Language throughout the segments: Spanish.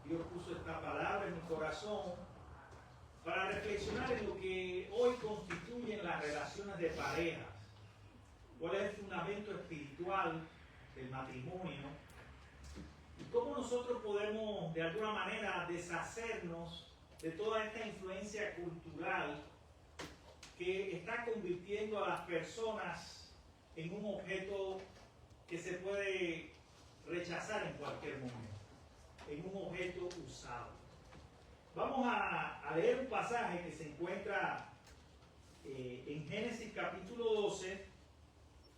Dios puso esta palabra en mi corazón para reflexionar en lo que hoy constituyen las relaciones de parejas. ¿Cuál es el fundamento espiritual del matrimonio? Y cómo nosotros podemos de alguna manera deshacernos de toda esta influencia cultural que está convirtiendo a las personas en un objeto que se puede rechazar en cualquier momento, en un objeto usado. Vamos a leer un pasaje que se encuentra en Génesis capítulo 12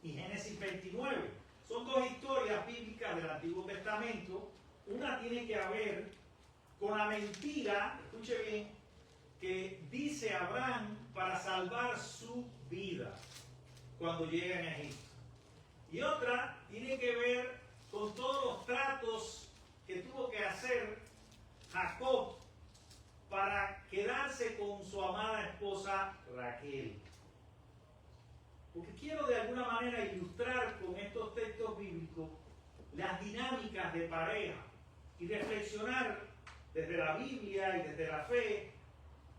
y Génesis 29. Son dos historias bíblicas del Antiguo Testamento. Una tiene que ver con la mentira, escuche bien, que dice Abraham para salvar su vida cuando llega a Egipto. Y otra tiene que ver con todos los tratos que tuvo que hacer Jacob para quedarse con su amada esposa Raquel. Porque quiero de alguna manera ilustrar con estos textos bíblicos las dinámicas de pareja y reflexionar desde la Biblia y desde la fe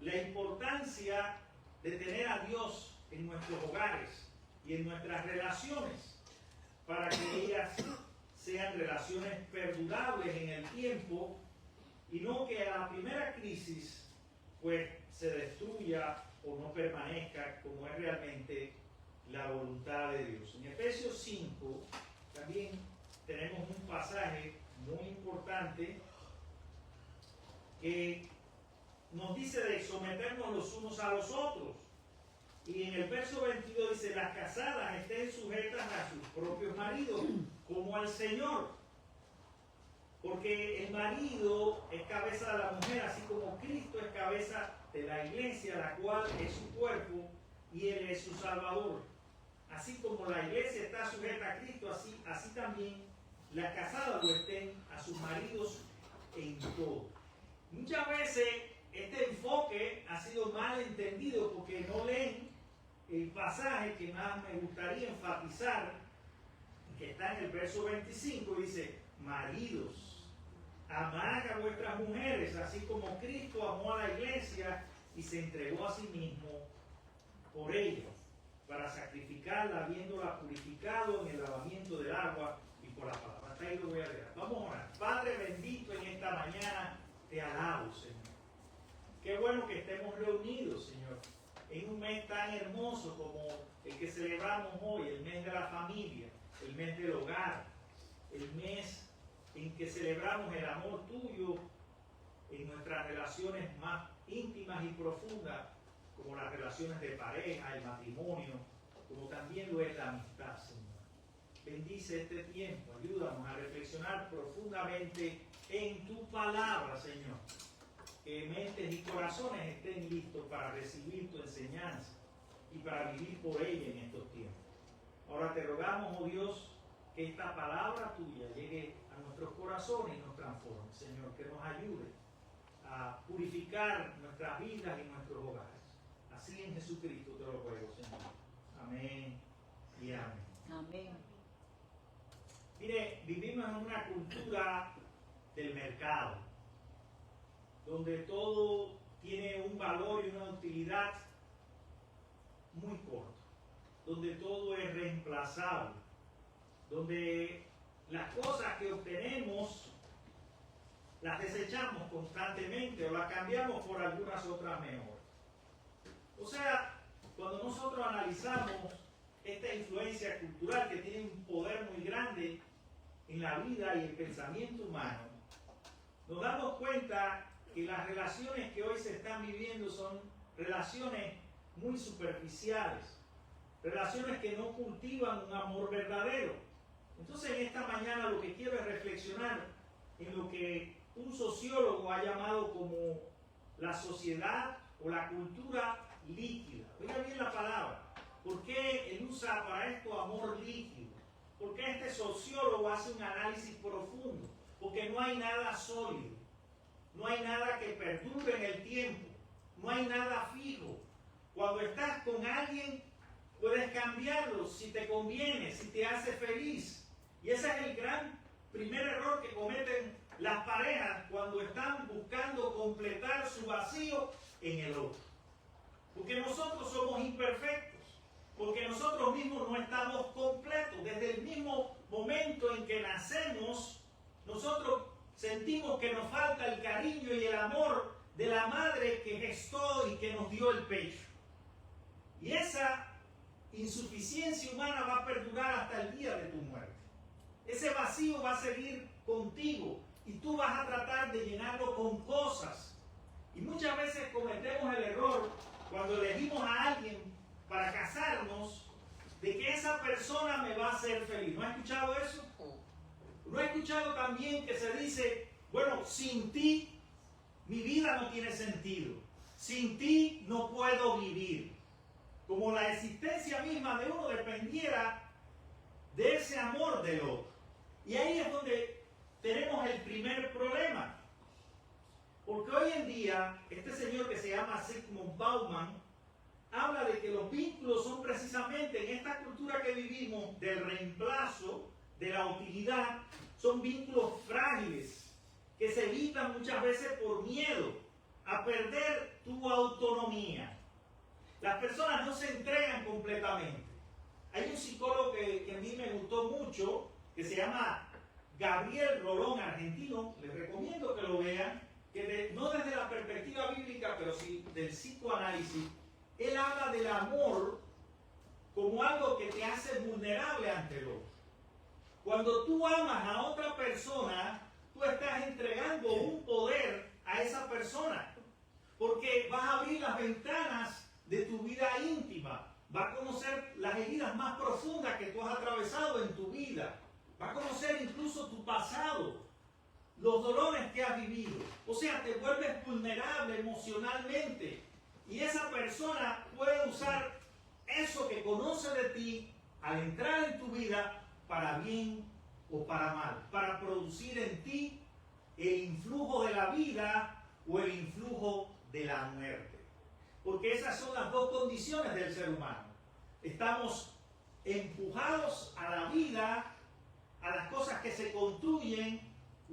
la importancia de tener a Dios en nuestros hogares y en nuestras relaciones para que ellas sean relaciones perdurables en el tiempo y no que a la primera crisis pues se destruya o no permanezca como es realmente la voluntad de Dios. En Efesios 5 también tenemos un pasaje muy importante que nos dice de someternos los unos a los otros. Y en el verso 22 dice, las casadas estén sujetas a sus propios maridos, como al Señor. Porque el marido es cabeza de la mujer, así como Cristo es cabeza de la iglesia, la cual es su cuerpo y Él es su Salvador. Así como la iglesia está sujeta a Cristo, así también las casadas lo estén a sus maridos en todo. Muchas veces este enfoque ha sido mal entendido porque no leen el pasaje que más me gustaría enfatizar, que está en el verso 25, y dice, maridos, amad a vuestras mujeres, así como Cristo amó a la iglesia y se entregó a sí mismo por ella, para sacrificarla, habiéndola purificado en el lavamiento del agua y por la palabra. Hasta ahí lo voy a leer. Vamos a orar. Padre bendito, en esta mañana te alabo, Señor. Qué bueno que estemos reunidos, Señor, en un mes tan hermoso como el que celebramos hoy, el mes de la familia, el mes del hogar, el mes en que celebramos el amor tuyo en nuestras relaciones más íntimas y profundas, como las relaciones de pareja, el matrimonio, como también lo es la amistad, Señor. Bendice este tiempo, ayúdanos a reflexionar profundamente en tu palabra, Señor. Que mentes y corazones estén listos para recibir tu enseñanza y para vivir por ella en estos tiempos. Ahora te rogamos, oh Dios, que esta palabra tuya llegue a nuestros corazones y nos transforme, Señor, que nos ayude a purificar nuestras vidas y nuestros hogares. Así en Jesucristo te lo ruego, Señor. Amén y amén. Amén. Mire, vivimos en una cultura del mercado, donde todo tiene un valor y una utilidad muy corto, donde todo es reemplazable, donde las cosas que obtenemos las desechamos constantemente o las cambiamos por algunas otras mejores. O sea, cuando nosotros analizamos esta influencia cultural que tiene un poder muy grande en la vida y el pensamiento humano, nos damos cuenta que las relaciones que hoy se están viviendo son relaciones muy superficiales, relaciones que no cultivan un amor verdadero. Entonces en esta mañana lo que quiero es reflexionar en lo que un sociólogo ha llamado como la sociedad o la cultura líquida. Oiga bien la palabra. ¿Por qué él usa para esto amor líquido? Porque este sociólogo hace un análisis profundo. Porque no hay nada sólido. No hay nada que perdure en el tiempo. No hay nada fijo. Cuando estás con alguien, puedes cambiarlo si te conviene, si te hace feliz. Y ese es el gran primer error que cometen las parejas cuando están buscando completar su vacío en el otro. Porque nosotros somos imperfectos, porque nosotros mismos no estamos completos. Desde el mismo momento en que nacemos, nosotros sentimos que nos falta el cariño y el amor de la madre que gestó y que nos dio el pecho. Y esa insuficiencia humana va a perdurar hasta el día de tu muerte. Ese vacío va a seguir contigo y tú vas a tratar de llenarlo con cosas. Y muchas veces cometemos el error cuando elegimos a alguien para casarnos de que esa persona me va a hacer feliz. ¿No has escuchado eso? ¿No has escuchado también que se dice, bueno, sin ti mi vida no tiene sentido, sin ti no puedo vivir? Como la existencia misma de uno dependiera de ese amor del otro. Y ahí es donde tenemos el primer problema. Porque hoy en día, este señor que se llama Zygmunt Bauman, habla de que los vínculos son precisamente en esta cultura que vivimos del reemplazo, de la utilidad, son vínculos frágiles que se evitan muchas veces por miedo a perder tu autonomía. Las personas no se entregan completamente. Hay un psicólogo que a mí me gustó mucho, que se llama Gabriel Rolón, argentino. Les recomiendo que lo vean, que no desde la perspectiva bíblica, pero sí del psicoanálisis. Él habla del amor como algo que te hace vulnerable ante el otro. Cuando tú amas a otra persona, tú estás entregando un poder a esa persona, porque vas a abrir las ventanas de tu vida íntima, vas a conocer las heridas más profundas que tú has atravesado en tu vida, vas a conocer incluso tu pasado, los dolores que has vivido. O sea, te vuelves vulnerable emocionalmente y esa persona puede usar eso que conoce de ti al entrar en tu vida para bien o para mal, para producir en ti el influjo de la vida o el influjo de la muerte. Porque esas son las dos condiciones del ser humano. Estamos empujados a la vida, a las cosas que se construyen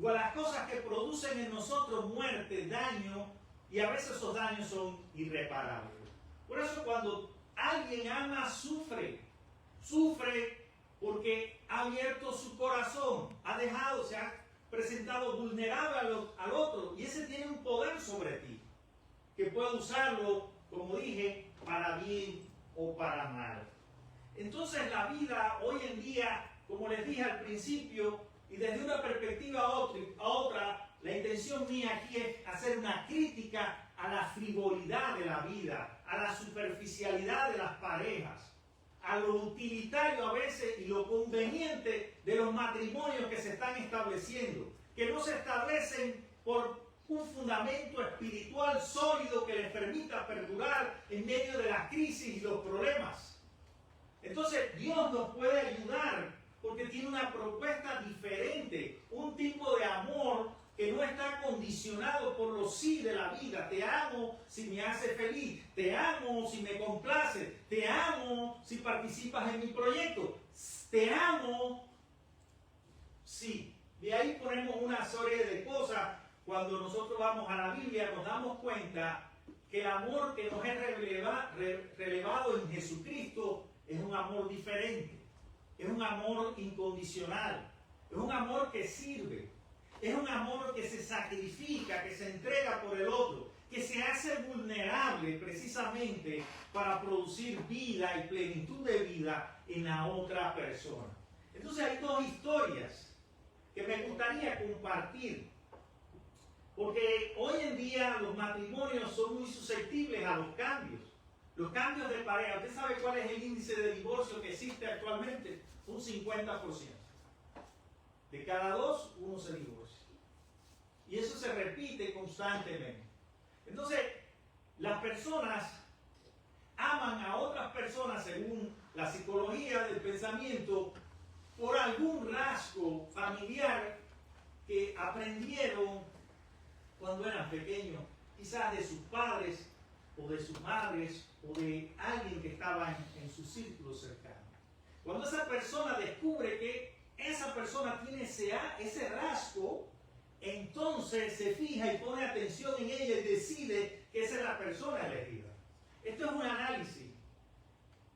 o a las cosas que producen en nosotros muerte, daño, y a veces esos daños son irreparables. Por eso cuando alguien ama, sufre porque ha abierto su corazón, se ha presentado vulnerable al otro, y ese tiene un poder sobre ti, que puede usarlo, como dije, para bien o para mal. Entonces la vida hoy en día, como les dije al principio, y desde una perspectiva a otra, la intención mía aquí es hacer una crítica a la frivolidad de la vida, a la superficialidad de las parejas, a lo utilitario a veces y lo conveniente de los matrimonios que se están estableciendo, que no se establecen por un fundamento espiritual sólido que les permita perdurar en medio de las crisis y los problemas. Entonces Dios nos puede ayudar porque tiene una propuesta diferente, un tipo de amor que no está condicionado por los sí de la vida. Te amo si me hace feliz, te amo si me complace, te amo si participas en mi proyecto, te amo sí. De ahí ponemos una serie de cosas. Cuando nosotros vamos a la Biblia nos damos cuenta que el amor que nos es relevado en Jesucristo es un amor diferente, es un amor incondicional, es un amor que sirve, es un amor que se sacrifica, que se entrega por el otro, que se hace vulnerable precisamente para producir vida y plenitud de vida en la otra persona. Entonces hay dos historias que me gustaría compartir, porque hoy en día los matrimonios son muy susceptibles a los cambios de pareja. ¿Usted sabe cuál es el índice de divorcio que existe actualmente? Un 50%. De cada dos, uno se divorcia. Y eso se repite constantemente. Entonces, las personas aman a otras personas según la psicología del pensamiento por algún rasgo familiar que aprendieron cuando eran pequeños, quizás de sus padres o de sus madres o de alguien que estaba en su círculo cercano. Cuando esa persona descubre que esa persona tiene ese rasgo, entonces se fija y pone atención en ella y decide que esa es la persona elegida. Esto es un análisis.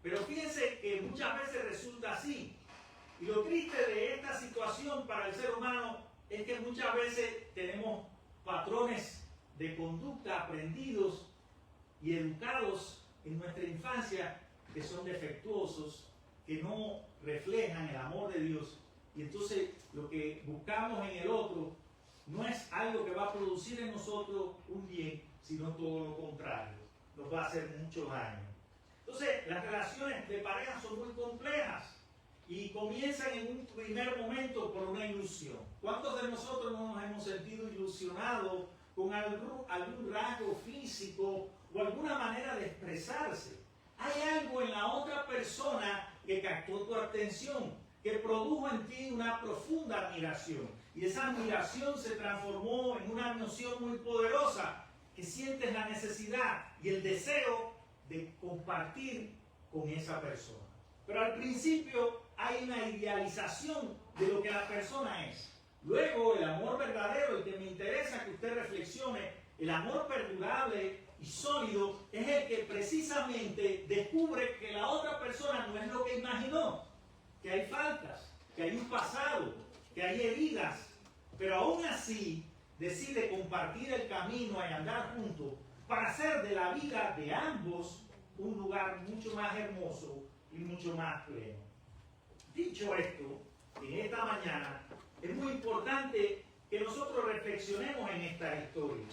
Pero fíjense que muchas veces resulta así. Y lo triste de esta situación para el ser humano es que muchas veces tenemos patrones de conducta aprendidos y educados en nuestra infancia que son defectuosos, que no reflejan el amor de Dios. Y entonces lo que buscamos en el otro no es algo que va a producir en nosotros un bien, sino todo lo contrario. Nos va a hacer mucho daño. Entonces, las relaciones de pareja son muy complejas y comienzan en un primer momento por una ilusión. ¿Cuántos de nosotros no nos hemos sentido ilusionados con algún rasgo físico o alguna manera de expresarse? Hay algo en la otra persona que captó tu atención, que produjo en ti una profunda admiración. Y esa admiración se transformó en una emoción muy poderosa, que sientes la necesidad y el deseo de compartir con esa persona. Pero al principio hay una idealización de lo que la persona es. Luego el amor verdadero, el que me interesa que usted reflexione, el amor perdurable y sólido es el que precisamente descubre que la otra persona no es lo que imaginó, que hay faltas, que hay un pasado, que hay heridas, pero aún así decide compartir el camino y andar juntos para hacer de la vida de ambos un lugar mucho más hermoso y mucho más pleno. Dicho esto, en esta mañana es muy importante que nosotros reflexionemos en esta historia,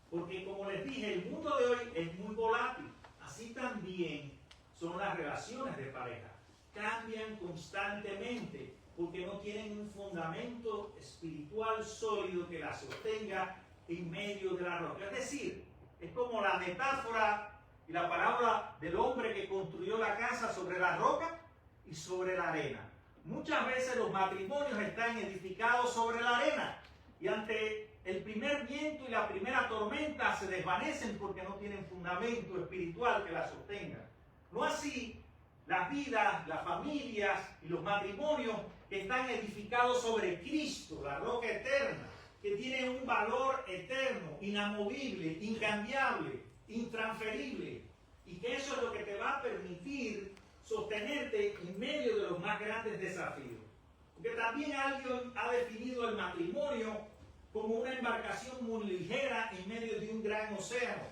porque como les dije, el mundo de hoy es muy volátil, así también son las relaciones de pareja, cambian constantemente porque no tienen un fundamento espiritual sólido que la sostenga en medio de la roca. Es decir, es como la metáfora y la parábola del hombre que construyó la casa sobre la roca y sobre la arena. Muchas veces los matrimonios están edificados sobre la arena y ante el primer viento y la primera tormenta se desvanecen porque no tienen fundamento espiritual que la sostenga. No así las vidas, las familias y los matrimonios que están edificados sobre Cristo, la roca eterna, que tiene un valor eterno, inamovible, incambiable, intransferible, y que eso es lo que te va a permitir sostenerte en medio de los más grandes desafíos. Porque también alguien ha definido el matrimonio como una embarcación muy ligera en medio de un gran océano,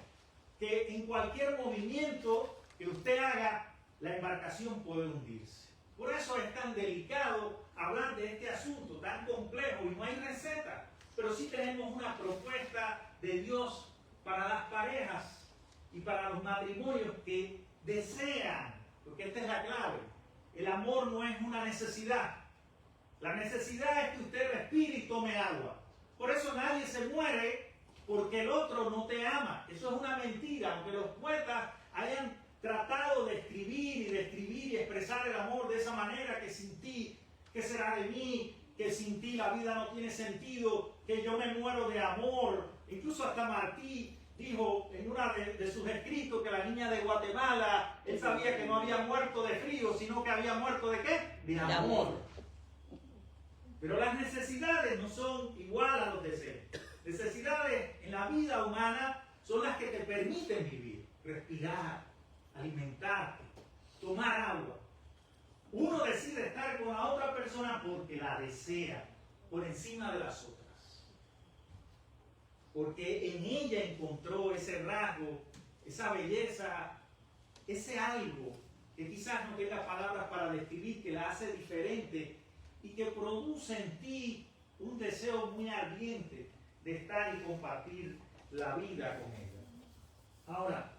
que en cualquier movimiento que usted haga, la embarcación puede hundirse. Por eso es tan delicado hablar de este asunto tan complejo y no hay receta, pero sí tenemos una propuesta de Dios para las parejas y para los matrimonios que desean, porque esta es la clave. El amor no es una necesidad. La necesidad es que usted respire y tome agua. Por eso nadie se muere porque el otro no te ama. Eso es una mentira, aunque los poetas hayan tratado de escribir y expresar el amor de esa manera, que sin ti, ¿qué será de mí? Que sin ti la vida no tiene sentido, que yo me muero de amor. Incluso hasta Martí dijo en uno de sus escritos que la niña de Guatemala, él sabía que no había muerto de frío, sino que había muerto ¿de qué? De amor. Pero las necesidades no son igual a los deseos. Necesidades en la vida humana son las que te permiten vivir, respirar, alimentarte, tomar agua. Uno decide estar con la otra persona porque la desea por encima de las otras. Porque en ella encontró ese rasgo, esa belleza, ese algo que quizás no tenga palabras para describir, que la hace diferente y que produce en ti un deseo muy ardiente de estar y compartir la vida con ella. Ahora,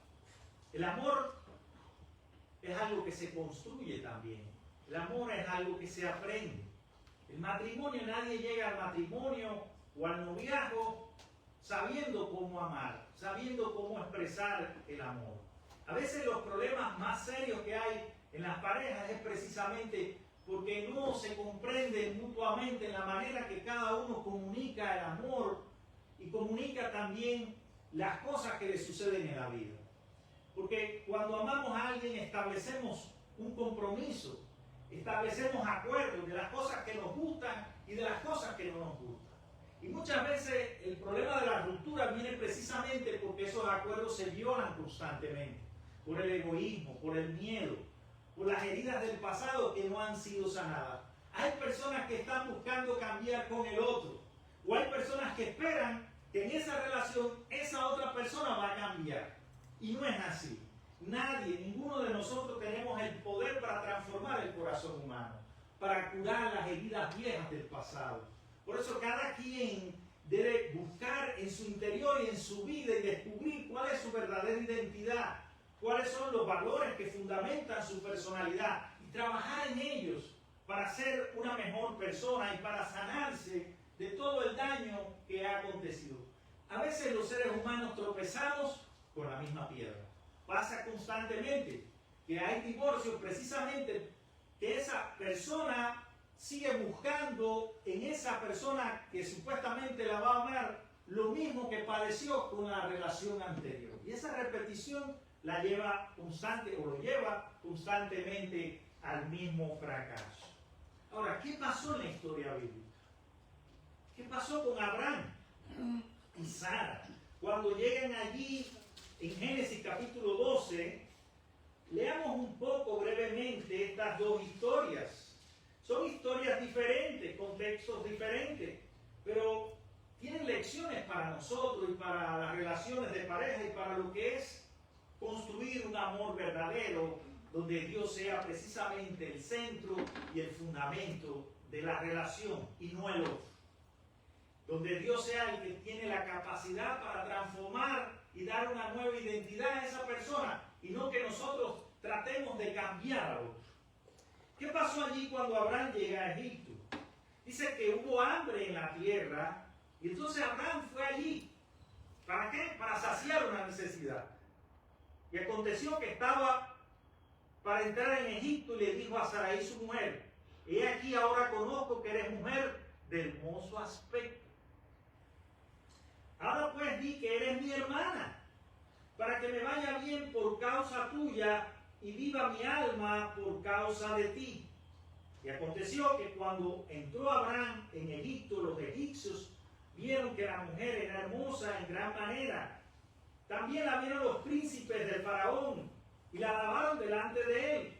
el amor es algo que se construye también. El amor es algo que se aprende. El matrimonio, nadie llega al matrimonio o al noviazgo sabiendo cómo amar, sabiendo cómo expresar el amor. A veces los problemas más serios que hay en las parejas es precisamente porque no se comprenden mutuamente en la manera que cada uno comunica el amor y comunica también las cosas que le suceden en la vida. Porque cuando amamos a alguien establecemos un compromiso, establecemos acuerdos de las cosas que nos gustan y de las cosas que no nos gustan. Y muchas veces el problema de la ruptura viene precisamente porque esos acuerdos se violan constantemente, por el egoísmo, por el miedo, por las heridas del pasado que no han sido sanadas. Hay personas que están buscando cambiar con el otro, o hay personas que esperan que en esa relación esa otra persona va a cambiar. Y no es así. Nadie, ninguno de nosotros tenemos el poder para transformar el corazón humano, para curar las heridas viejas del pasado. Por eso cada quien debe buscar en su interior y en su vida y descubrir cuál es su verdadera identidad, cuáles son los valores que fundamentan su personalidad y trabajar en ellos para ser una mejor persona y para sanarse de todo el daño que ha acontecido. A veces los seres humanos tropezamos con la misma piedra. Pasa constantemente que hay divorcios precisamente que esa persona sigue buscando en esa persona que supuestamente la va a amar lo mismo que padeció con la relación anterior. Y esa repetición la lleva constante o lo lleva constantemente al mismo fracaso. Ahora, ¿qué pasó en la historia bíblica? ¿Qué pasó con Abraham y Sara? Cuando llegan allí en Génesis capítulo 12, leamos un poco brevemente estas dos historias. Son historias diferentes, contextos diferentes, pero tienen lecciones para nosotros y para las relaciones de pareja y para lo que es construir un amor verdadero donde Dios sea precisamente el centro y el fundamento de la relación y no el otro. Donde Dios sea el que tiene la capacidad para transformar y dar una nueva identidad a esa persona y no que nosotros tratemos de cambiar a otro. ¿Qué pasó allí cuando Abraham llega a Egipto? Dice que hubo hambre en la tierra y entonces Abraham fue allí. ¿Para qué? Para saciar una necesidad. Y aconteció que estaba para entrar en Egipto y le dijo a Sarai su mujer: he aquí ahora conozco que eres mujer de hermoso aspecto. Ahora pues di que eres mi hermana, para que me vaya bien por causa tuya y viva mi alma por causa de ti. Y aconteció que cuando entró Abraham en Egipto, los egipcios vieron que la mujer era hermosa en gran manera. También la vieron los príncipes del faraón y la alabaron delante de él.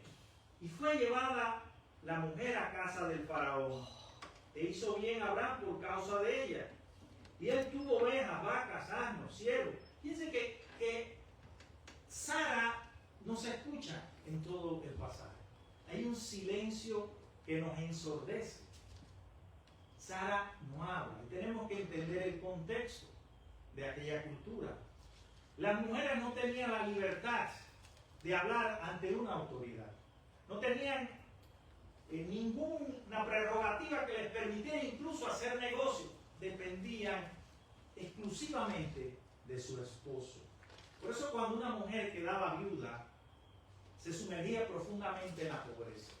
Y fue llevada la mujer a casa del faraón. E hizo bien Abraham por causa de ella. Y él tuvo ovejas, vacas, asnos, siervos. Fíjense que Sara no se escucha en todo el pasaje. Hay un silencio que nos ensordece. Sara no habla. Y tenemos que entender el contexto de aquella cultura. Las mujeres no tenían la libertad de hablar ante una autoridad. No tenían ninguna prerrogativa que les permitiera incluso hacer negocios. Dependían exclusivamente de su esposo. Por eso cuando una mujer quedaba viuda, se sumergía profundamente en la pobreza,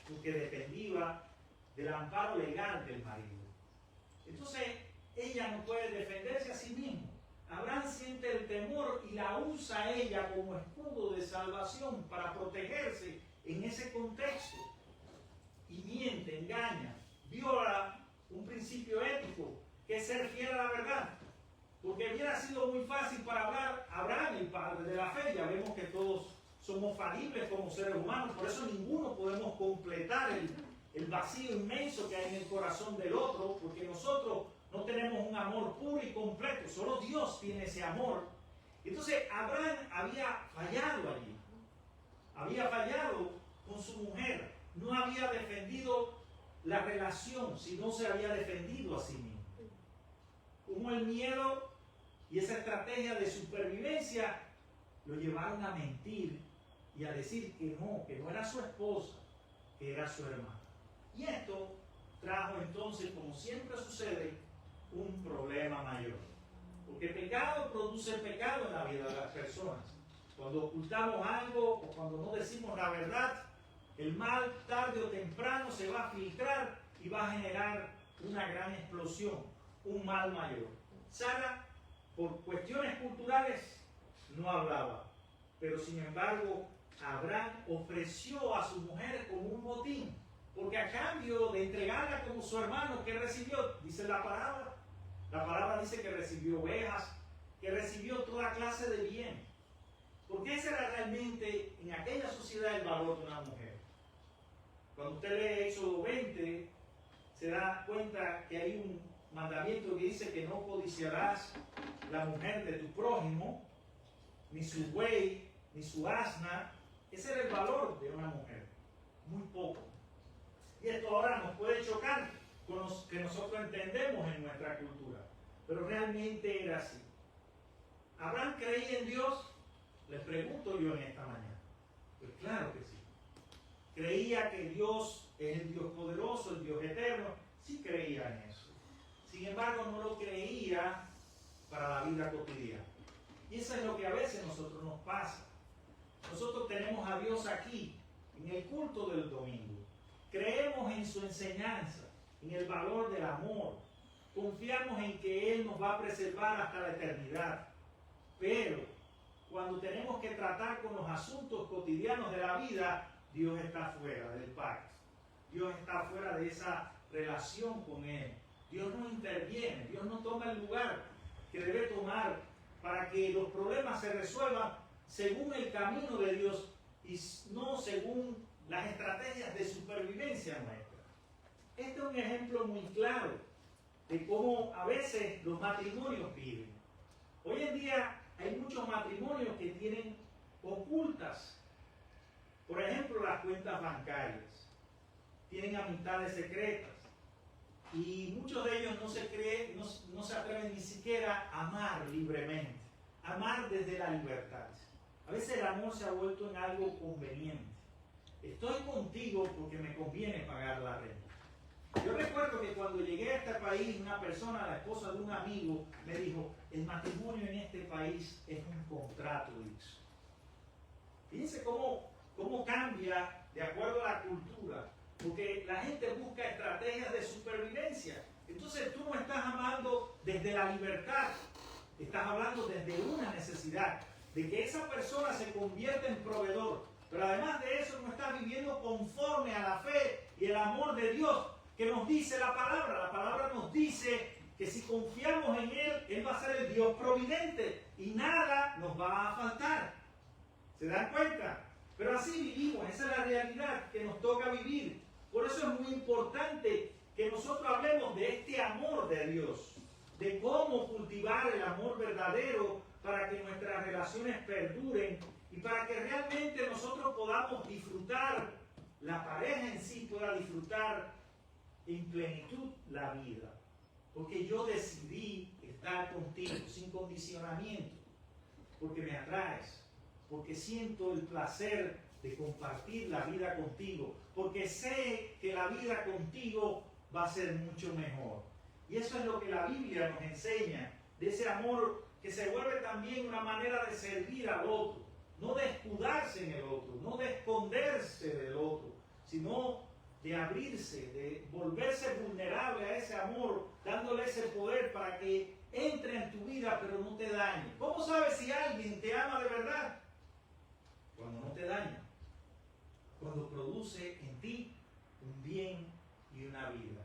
porque dependía del amparo legal del marido. Entonces, ella no puede defenderse a sí misma. Abraham siente el temor y la usa a ella como escudo de salvación para protegerse en ese contexto. Y miente, engaña, viola un principio ético, que es ser fiel a la verdad. Porque hubiera sido muy fácil para Abraham, el padre de la fe. Ya vemos que todos somos falibles como seres humanos, por eso ninguno podemos completar el vacío inmenso que hay en el corazón del otro, porque nosotros no tenemos un amor puro y completo, solo Dios tiene ese amor. Entonces Abraham había fallado allí, había fallado con su mujer, no había defendido la relación, sino se había defendido a sí mismo. Como el miedo y esa estrategia de supervivencia lo llevaron a mentir y a decir que no era su esposa, que era su hermana. Y esto trajo entonces, como siempre sucede, un problema mayor. Porque pecado produce pecado en la vida de las personas. Cuando ocultamos algo o cuando no decimos la verdad, el mal tarde o temprano se va a filtrar y va a generar una gran explosión, un mal mayor. Sara, por cuestiones culturales, no hablaba, pero sin embargo Abraham ofreció a su mujer como un botín, porque a cambio de entregarla como su hermano, que recibió, dice la palabra, La palabra dice que recibió ovejas, que recibió toda clase de bien. Porque ese era realmente en aquella sociedad el valor de una mujer. Cuando usted lee Éxodo 20, se da cuenta que hay un mandamiento que dice que no codiciarás la mujer de tu prójimo, ni su buey, ni su asna. Ese era el valor de una mujer, muy poco. Y esto ahora nos puede chocar con lo que nosotros entendemos en nuestra cultura, pero realmente era así. ¿Abraham creía en Dios? Les pregunto yo en esta mañana. Pues claro que sí. Creía que Dios es el Dios poderoso, el Dios eterno. Sí creía en eso. Sin embargo, no lo creía para la vida cotidiana. Y eso es lo que a veces a nosotros nos pasa. Nosotros tenemos a Dios aquí, en el culto del domingo. Creemos en su enseñanza, en el valor del amor. Confiamos en que Él nos va a preservar hasta la eternidad. Pero cuando tenemos que tratar con los asuntos cotidianos de la vida, Dios está fuera del pacto. Dios está fuera de esa relación con Él. Dios no interviene, Dios no toma el lugar que debe tomar para que los problemas se resuelvan según el camino de Dios y no según las estrategias de supervivencia nuestra. Este es un ejemplo muy claro de cómo a veces los matrimonios viven. Hoy en día hay muchos matrimonios que tienen ocultas, por ejemplo, las cuentas bancarias. Tienen amistades secretas. Y muchos de ellos no se atreven ni siquiera a amar libremente, amar desde la libertad. A veces el amor se ha vuelto en algo conveniente. Estoy contigo porque me conviene pagar la renta. Yo recuerdo que cuando llegué a este país, una persona, la esposa de un amigo, me dijo, el matrimonio en este país es un contrato, dice. Fíjense cómo cambia de acuerdo a la cultura. Porque la gente busca estrategias de supervivencia. Entonces tú no estás amando desde la libertad, estás hablando desde una necesidad, de que esa persona se convierta en proveedor. Pero además de eso no estás viviendo conforme a la fe y el amor de Dios que nos dice la palabra. La palabra nos dice que si confiamos en Él, Él va a ser el Dios providente y nada nos va a faltar. ¿Se dan cuenta? Pero así vivimos, esa es la realidad que nos toca vivir. Por eso es muy importante que nosotros hablemos de este amor de Dios, de cómo cultivar el amor verdadero para que nuestras relaciones perduren y para que realmente nosotros podamos disfrutar, la pareja en sí pueda disfrutar en plenitud la vida. Porque yo decidí estar contigo sin condicionamiento, porque me atraes, porque siento el placer de compartir la vida contigo, porque sé que la vida contigo va a ser mucho mejor. Y eso es lo que la Biblia nos enseña, de ese amor que se vuelve también una manera de servir al otro, no de escudarse en el otro, no de esconderse del otro, sino de abrirse, de volverse vulnerable a ese amor, dándole ese poder para que entre en tu vida pero no te dañe. ¿Cómo sabes si alguien te ama de verdad? Cuando no te daña, cuando produce en ti un bien y una vida.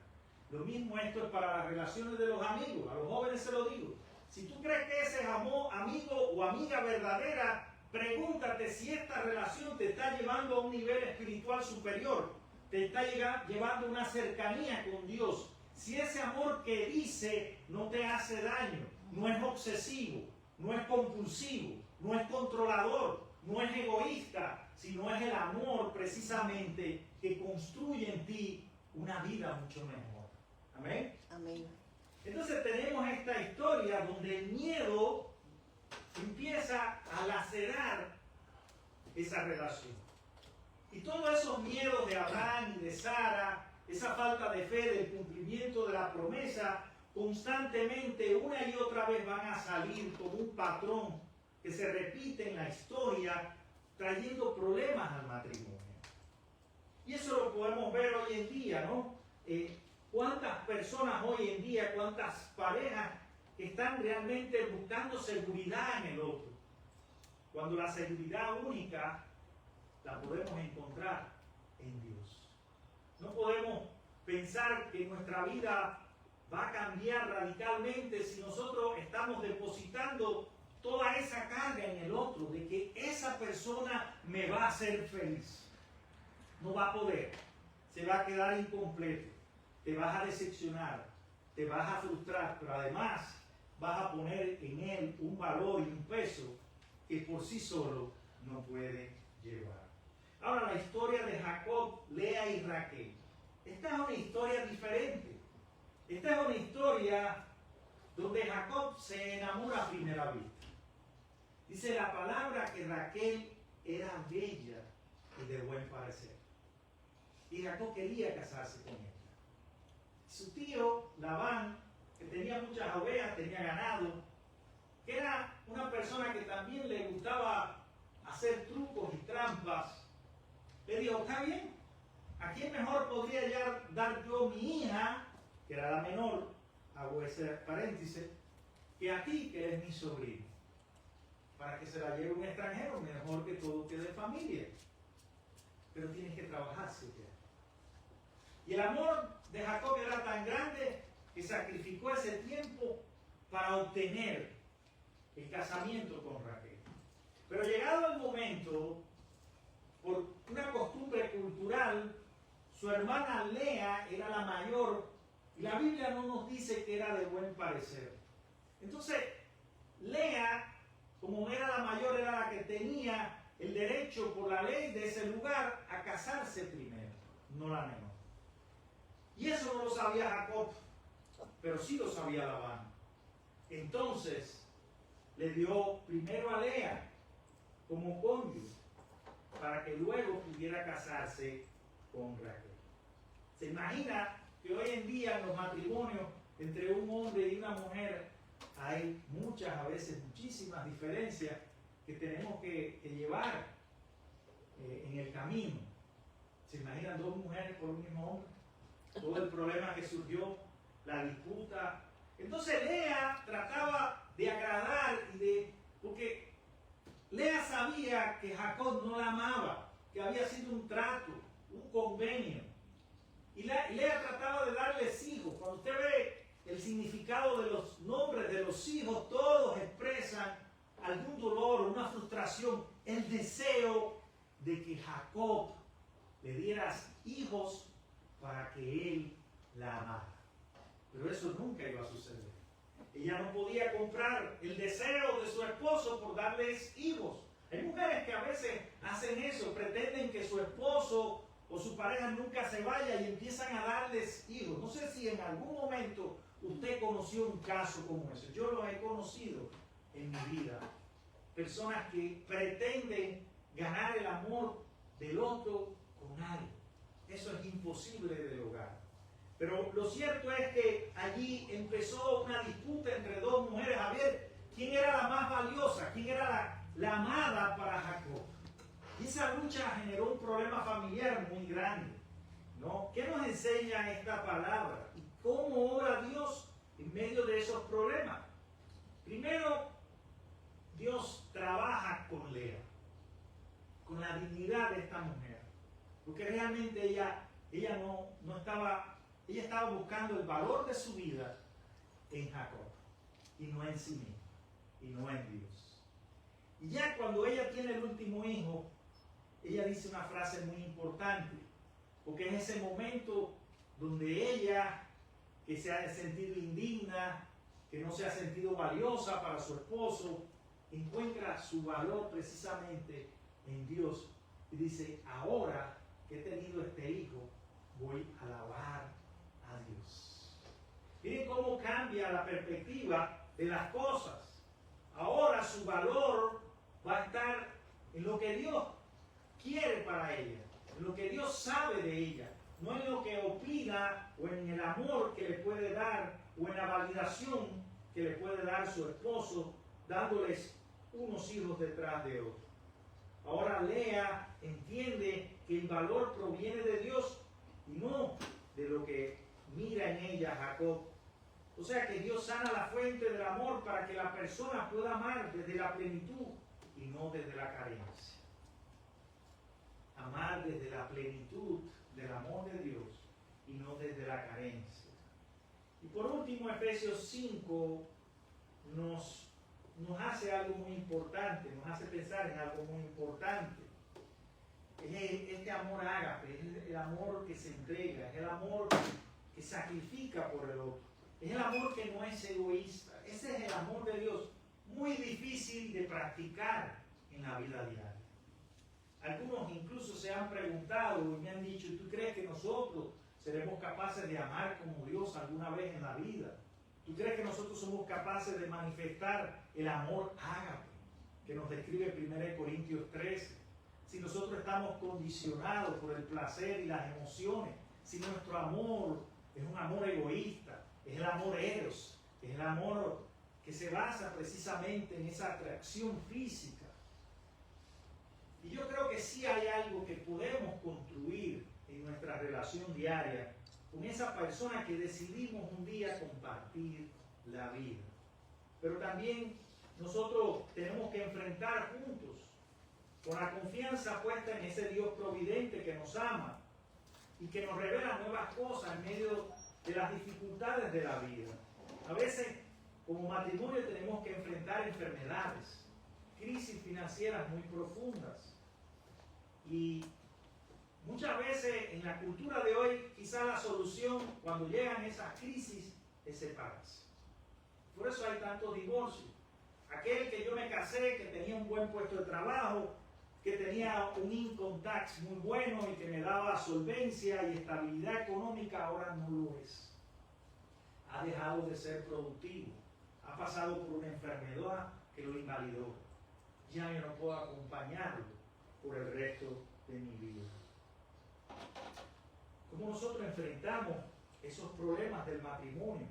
Lo mismo esto es para las relaciones de los amigos. A los jóvenes se lo digo. Si tú crees que ese es amigo o amiga verdadera, pregúntate si esta relación te está llevando a un nivel espiritual superior, te está llevando a una cercanía con Dios. Si ese amor que dice no te hace daño, no es obsesivo, no es compulsivo, no es controlador, no es egoísta, sino es el amor precisamente que construye en ti una vida mucho mejor. Amén. Amén. Entonces tenemos esta historia donde el miedo empieza a lacerar esa relación. Y todos esos miedos de Abraham y de Sara, esa falta de fe del cumplimiento de la promesa, constantemente una y otra vez van a salir como un patrón que se repite en la historia, trayendo problemas al matrimonio. Y eso lo podemos ver hoy en día, ¿no? ¿Cuántas personas hoy en día, cuántas parejas están realmente buscando seguridad en el otro? Cuando la seguridad única la podemos encontrar en Dios. No podemos pensar que nuestra vida va a cambiar radicalmente si nosotros estamos depositando toda esa carga en el otro, de que esa persona me va a hacer feliz. No va a poder, se va a quedar incompleto, te vas a decepcionar, te vas a frustrar, pero además vas a poner en él un valor y un peso que por sí solo no puede llevar. Ahora, la historia de Jacob, Lea y Raquel. Esta es una historia diferente. Esta es una historia donde Jacob se enamora a primera vista. Dice la palabra que Raquel era bella y de buen parecer. Y Jacob quería casarse con ella. Su tío, Labán, que tenía muchas ovejas, tenía ganado, que era una persona que también le gustaba hacer trucos y trampas, le dijo, está bien, ¿a quién mejor podría ya dar yo mi hija, que era la menor, hago ese paréntesis, que a ti, que eres mi sobrino? Para que se la lleve un extranjero, mejor que todo quede familia. Pero tienes que trabajar, ¿sí? Y el amor de Jacob era tan grande que sacrificó ese tiempo para obtener el casamiento con Raquel. Pero llegado el momento, por una costumbre cultural, su hermana Lea era la mayor y la Biblia no nos dice que era de buen parecer. Entonces, Lea, como era la mayor, era la que tenía el derecho por la ley de ese lugar a casarse primero, no la menor. Y eso no lo sabía Jacob, pero sí lo sabía Labán. Entonces, le dio primero a Lea como cónyuge para que luego pudiera casarse con Raquel. ¿Se imagina que hoy en día en los matrimonios entre un hombre y una mujer hay muchas, a veces muchísimas diferencias que tenemos que llevar en el camino? ¿Se imaginan dos mujeres por un mismo hombre? Todo el problema que surgió, la disputa. Entonces Lea trataba de agradar porque Lea sabía que Jacob no la amaba, que había sido un trato, un convenio. Y Lea trataba de darles hijos. Cuando usted ve el significado de los nombres de los hijos, todos expresan algún dolor, una frustración, el deseo de que Jacob le diera hijos para que él la amara. Pero eso nunca iba a suceder. Ella no podía comprar el deseo de su esposo por darles hijos. Hay mujeres que a veces hacen eso, pretenden que su esposo o su pareja nunca se vaya y empiezan a darles hijos. No sé si en algún momento usted conoció un caso como ese. Yo lo he conocido en mi vida. Personas que pretenden ganar el amor del otro con algo. Eso es imposible de lograr. Pero lo cierto es que allí empezó una disputa entre dos mujeres a ver quién era la más valiosa, quién era la amada para Jacob. Y esa lucha generó un problema familiar muy grande, ¿no? ¿Qué nos enseña esta palabra? ¿Y cómo obra Dios en medio de esos problemas? Primero, Dios trabaja con Lea, con la dignidad de esta mujer. Porque realmente ella no estaba, ella estaba buscando el valor de su vida en Jacob y no en sí misma y no en Dios. Y ya cuando ella tiene el último hijo, ella dice una frase muy importante, porque en ese momento donde ella, que se ha sentido indigna, que no se ha sentido valiosa para su esposo, encuentra su valor precisamente en Dios y dice, ahora que he tenido este hijo, voy a alabar a Dios. Miren cómo cambia la perspectiva de las cosas. Ahora su valor va a estar en lo que Dios quiere para ella, en lo que Dios sabe de ella, no en lo que opina o en el amor que le puede dar o en la validación que le puede dar su esposo, dándoles unos hijos detrás de otros. Ahora Lea entiende que el valor proviene de Dios y no de lo que mira en ella Jacob. O sea que Dios sana la fuente del amor para que la persona pueda amar desde la plenitud y no desde la carencia. Amar desde la plenitud del amor de Dios y no desde la carencia. Y por último, Efesios 5 nos hace algo muy importante, nos hace pensar en algo muy importante. Es este amor ágape, es el amor que se entrega, es el amor que sacrifica por el otro. Es el amor que no es egoísta. Ese es el amor de Dios, muy difícil de practicar en la vida diaria. Algunos incluso se han preguntado y me han dicho, ¿tú crees que nosotros seremos capaces de amar como Dios alguna vez en la vida? ¿Tú crees que nosotros somos capaces de manifestar el amor ágape que nos describe 1 Corintios 13? Si nosotros estamos condicionados por el placer y las emociones, si nuestro amor es un amor egoísta, es el amor eros, es el amor que se basa precisamente en esa atracción física. Y yo creo que sí hay algo que podemos construir en nuestra relación diaria con esa persona que decidimos un día compartir la vida. Pero también nosotros tenemos que enfrentar juntos, con la confianza puesta en ese Dios providente que nos ama y que nos revela nuevas cosas en medio de las dificultades de la vida. A veces, como matrimonio, tenemos que enfrentar enfermedades, crisis financieras muy profundas. Y muchas veces en la cultura de hoy, quizá la solución cuando llegan esas crisis es separarse. Por eso hay tantos divorcios. Aquel que yo me casé, que tenía un buen puesto de trabajo, que tenía un income tax muy bueno y que me daba solvencia y estabilidad económica, ahora no lo es. Ha dejado de ser productivo. Ha pasado por una enfermedad que lo invalidó. Ya yo no puedo acompañarlo por el resto de mi vida. ¿Cómo nosotros enfrentamos esos problemas del matrimonio?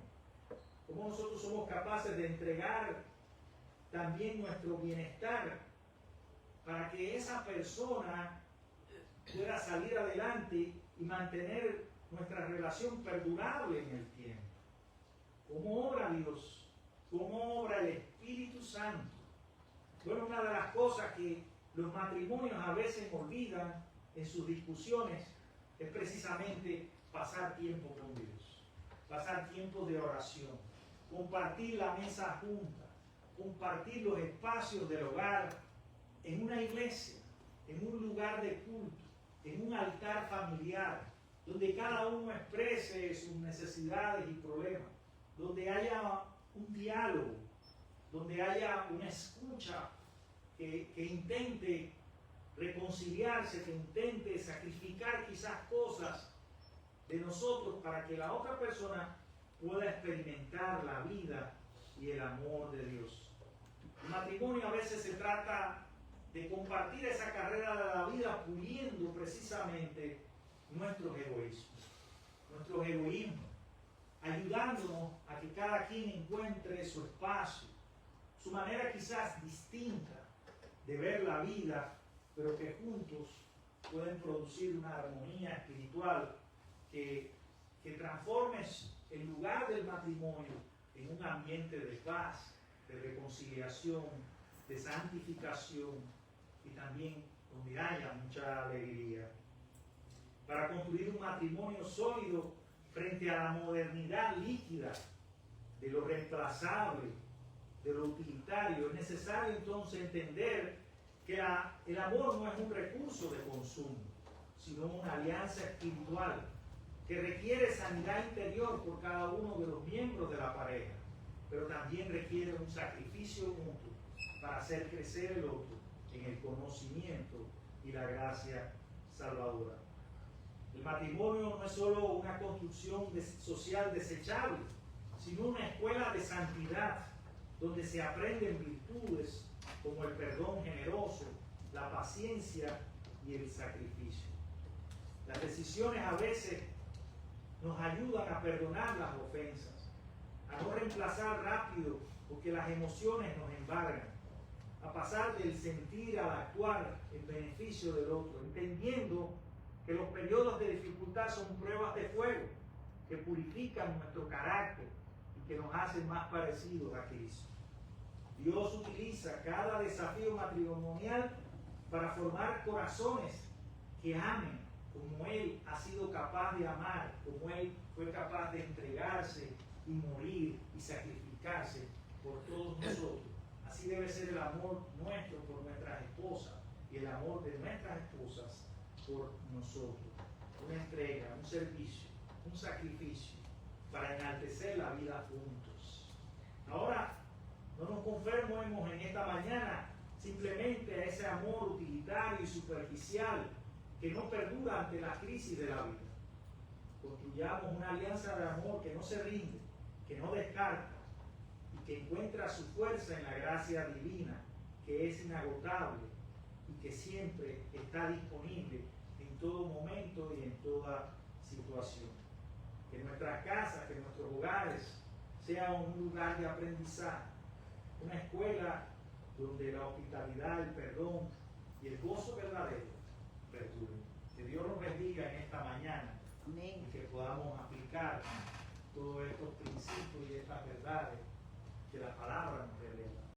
¿Cómo nosotros somos capaces de entregar también nuestro bienestar para que esa persona pueda salir adelante y mantener nuestra relación perdurable en el tiempo? ¿Cómo obra Dios? ¿Cómo obra el Espíritu Santo? Bueno, una de las cosas que los matrimonios a veces olvidan en sus discusiones es precisamente pasar tiempo con Dios, pasar tiempo de oración, compartir la mesa junta, compartir los espacios del hogar en una iglesia, en un lugar de culto, en un altar familiar, donde cada uno exprese sus necesidades y problemas, donde haya un diálogo, donde haya una escucha que intente reconciliarse, que intente sacrificar quizás cosas de nosotros para que la otra persona pueda experimentar la vida y el amor de Dios. El matrimonio a veces se trata de compartir esa carrera de la vida puliendo precisamente nuestros egoísmos, ayudándonos a que cada quien encuentre su espacio, su manera quizás distinta de ver la vida, pero que juntos pueden producir una armonía espiritual que transforme el lugar del matrimonio en un ambiente de paz, de reconciliación, de santificación y también donde haya mucha alegría. Para construir un matrimonio sólido frente a la modernidad líquida de lo reemplazable, de lo utilitario, es necesario entonces entender que el amor no es un recurso de consumo, sino una alianza espiritual que requiere sanidad interior por cada uno de los miembros de la pareja, pero también requiere un sacrificio mutuo para hacer crecer el otro en el conocimiento y la gracia salvadora. El matrimonio no es solo una construcción social desechable, sino una escuela de santidad donde se aprenden virtudes como el perdón generoso, la paciencia y el sacrificio. Las decisiones a veces nos ayudan a perdonar las ofensas, a no reemplazar rápido porque las emociones nos embargan, a pasar del sentir al actuar en beneficio del otro, entendiendo que los periodos de dificultad son pruebas de fuego que purifican nuestro carácter y que nos hacen más parecidos a Cristo. Dios utiliza cada desafío matrimonial para formar corazones que amen como Él ha sido capaz de amar, como Él fue capaz de entregarse y morir y sacrificarse por todos nosotros. Así debe ser el amor nuestro por nuestras esposas y el amor de nuestras esposas por nosotros. Una entrega, un servicio, un sacrificio para enaltecer la vida juntos. Ahora, no nos conformemos en esta mañana simplemente a ese amor utilitario y superficial que no perdura ante la crisis de la vida. Construyamos una alianza de amor que no se rinde, que no descarta y que encuentra su fuerza en la gracia divina, que es inagotable y que siempre está disponible en todo momento y en toda situación. Que nuestras casas, que nuestros hogares sean un lugar de aprendizaje, una escuela donde la hospitalidad, el perdón y el gozo verdadero perduren. Que Dios nos bendiga en esta mañana. Amén. Y que podamos aplicar todos estos principios y estas verdades que la palabra nos